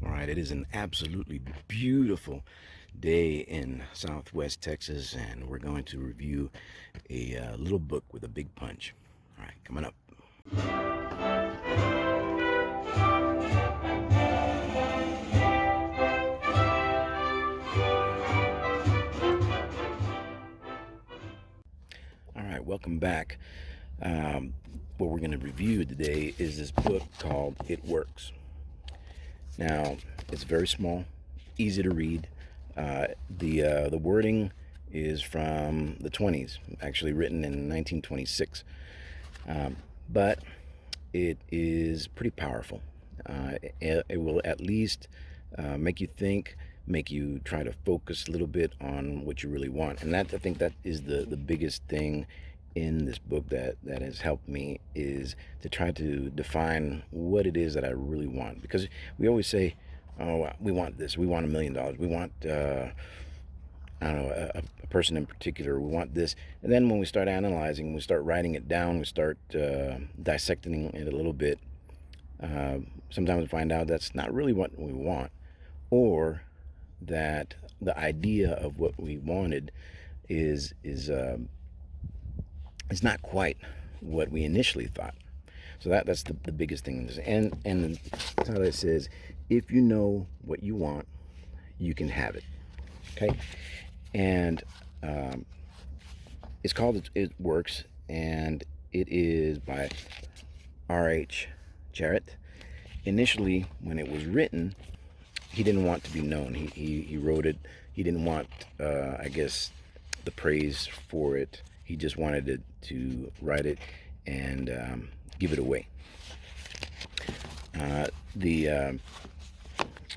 All right, it is an absolutely beautiful day in Southwest Texas, and we're going to review a little book with a big punch. All right, coming up. All right, welcome back. What we're going to review today is this book called It Works. Now, it's very small, easy to read. The wording is from the 20s, actually written in 1926. But it is pretty powerful. It will at least make you think, make you try to focus a little bit on what you really want. And that, I think, that is the biggest thing in this book that has helped me, is to try to define what it is that I really want. Because we always say, oh, we want this, we want $1 million, we want I don't know, a person in particular, we want this. And then when we start analyzing, we start writing it down, we start dissecting it a little bit, sometimes we find out that's not really what we want, or that the idea of what we wanted is not quite what we initially thought. So that's the biggest thing. And that's how it says, if you know what you want, you can have it. Okay. And it's called It Works, and it is by R.H. Jarrett. Initially, when it was written, he didn't want to be known. He wrote it. He didn't want, I guess, the praise for it. He just wanted to write it and give it away. Uh, the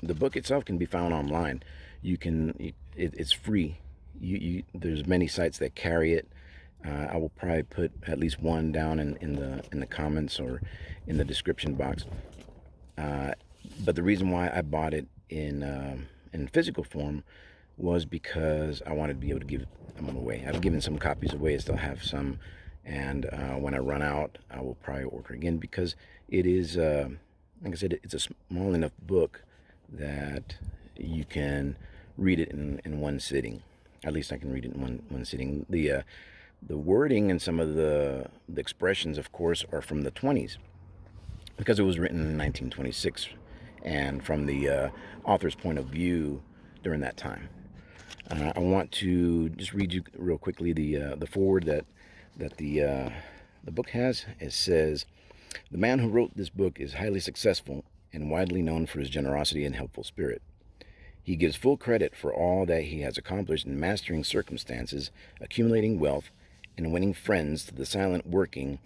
the book itself can be found online. It's free. There's many sites that carry it. I will probably put at least one down in the comments or in the description box. But the reason why I bought it in physical form was because I wanted to be able to give them away. I've given some copies away. I still have some, and when I run out, I will probably order again, because it is, like I said, it's a small enough book that you can read it in one sitting. At least I can read it in one sitting. The wording and some of the expressions, of course, are from the 20s, because it was written in 1926, and from the author's point of view during that time. I want to just read you real quickly the foreword that the book has. It says, "The man who wrote this book is highly successful and widely known for his generosity and helpful spirit. He gives full credit for all that he has accomplished in mastering circumstances, accumulating wealth, and winning friends to the silent working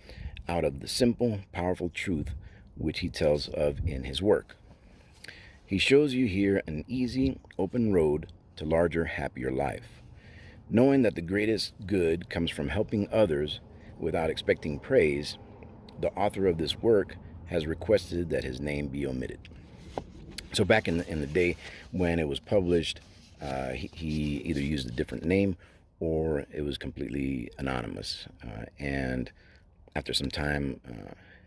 out of the simple, powerful truth which he tells of in his work. He shows you here an easy, open road to larger, happier life. Knowing that the greatest good comes from helping others without expecting praise, the author of this work has requested that his name be omitted." So back in the day when it was published, he either used a different name or it was completely anonymous. And after some time,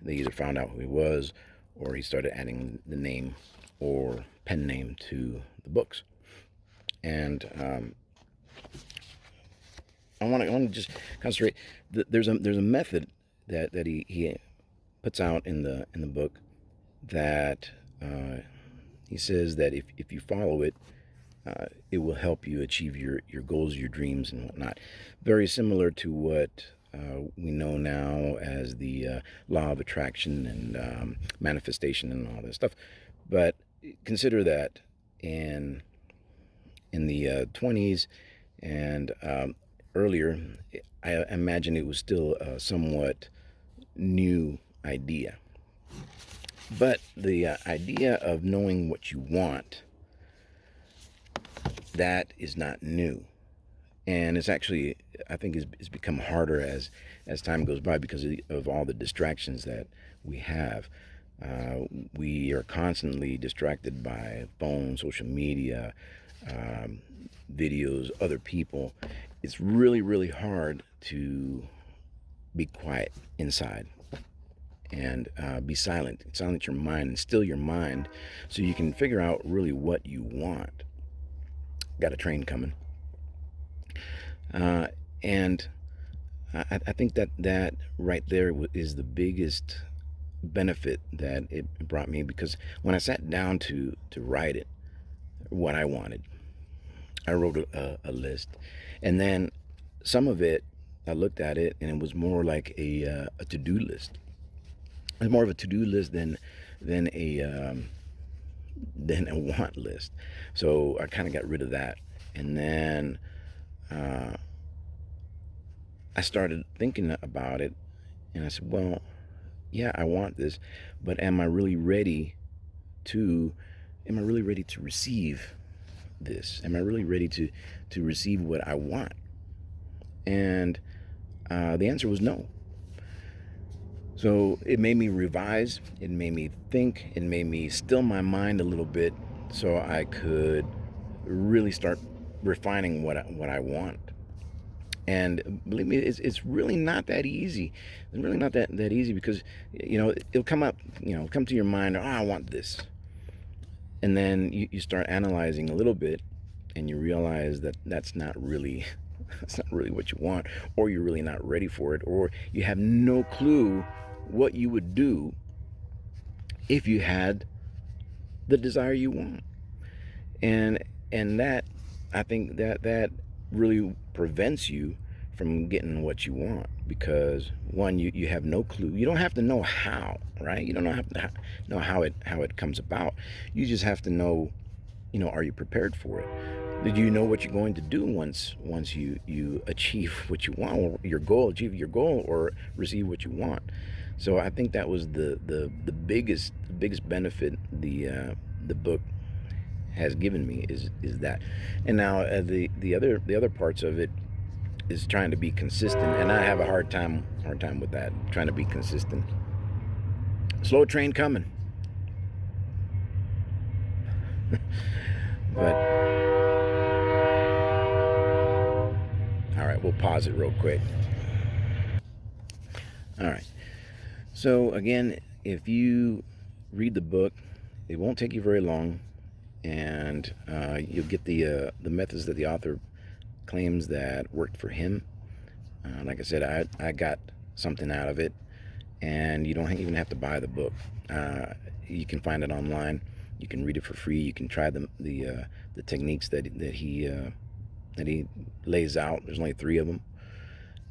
they either found out who he was, or he started adding the name or pen name to the books. And I want to just concentrate. There's a method that he puts out in the book that he says that if you follow it, it will help you achieve your goals, your dreams, and whatnot. Very similar to what we know now as the law of attraction and manifestation and all this stuff. But consider that in the 20s and earlier, I imagine it was still a somewhat new idea. But the idea of knowing what you want, that is not new. And it's actually, I think, it's become harder as time goes by, because of all the distractions that we have. We are constantly distracted by phone, social media, videos, other people. It's really, really hard to be quiet inside and be silent. Silence your mind and still your mind so you can figure out really what you want. Got a train coming. And I think that right there is the biggest benefit that it brought me, because when I sat down to write it, what I wanted, I wrote a list, and then some of it, I looked at it and it was more like a to-do list. It's more of a to-do list than a want list. So I kind of got rid of that, and then I started thinking about it, and I said, well, yeah, I want this, but am I really ready to receive this? Am I really ready to receive what I want? And the answer was no. So it made me revise, it made me think, it made me still my mind a little bit so I could really start refining what I want. And believe me, it's really not that easy. It's really not that easy, because it'll come up, come to your mind, oh, I want this. And then you start analyzing a little bit, and you realize that that's not really what you want, or you're really not ready for it, or you have no clue what you would do if you had the desire you want. And that, I think that really prevents you from getting what you want, because one, you have no clue. You don't have to know how, right? You don't have to know how it comes about. You just have to know, are you prepared for it? Did you know what you're going to do once you achieve what you want, or achieve your goal, or receive what you want? So I think that was the biggest benefit the book has given me is that. And now the other parts of it is trying to be consistent, and I have a hard time with that, trying to be consistent. Slow train coming. But all right, we'll pause it real quick. All right. So again, if you read the book, it won't take you very long, and you'll get the methods that the author claims that worked for him. Like I said, I got something out of it, and you don't even have to buy the book. You can find it online. You can read it for free. You can try the techniques that he lays out. There's only 3 of them,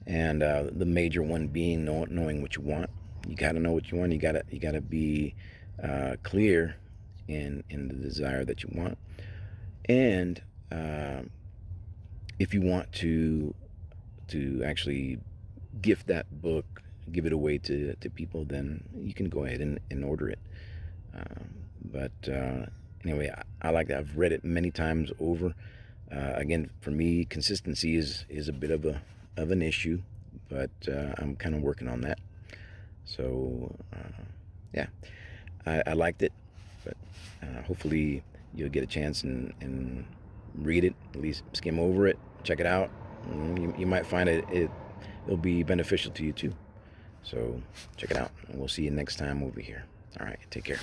and the major one being knowing what you want. You got to know what you want. You got to be clear in the desire that you want. And if you want to actually gift that book, give it away to people, then you can go ahead and order it. But anyway, I like that. I've read it many times over. Again, for me, consistency is a bit of an issue, but I'm kind of working on that. So yeah, I liked it, but hopefully you'll get a chance and read it, at least skim over it, check it out. You might find it'll be beneficial to you too. So check it out, and we'll see you next time over here. All right, take care.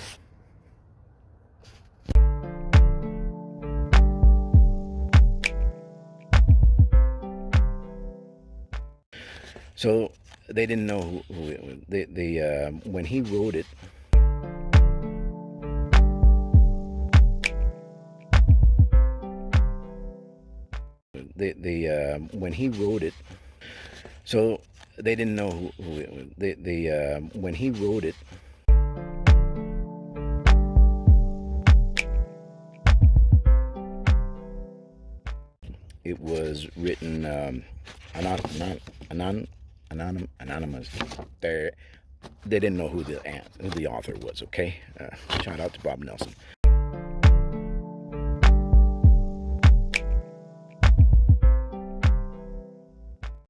So they didn't know who they when he wrote it. When he wrote it. So they didn't know who when he wrote it. It was written anonymous. They didn't know who the author was. Okay, shout out to Bob Nelson.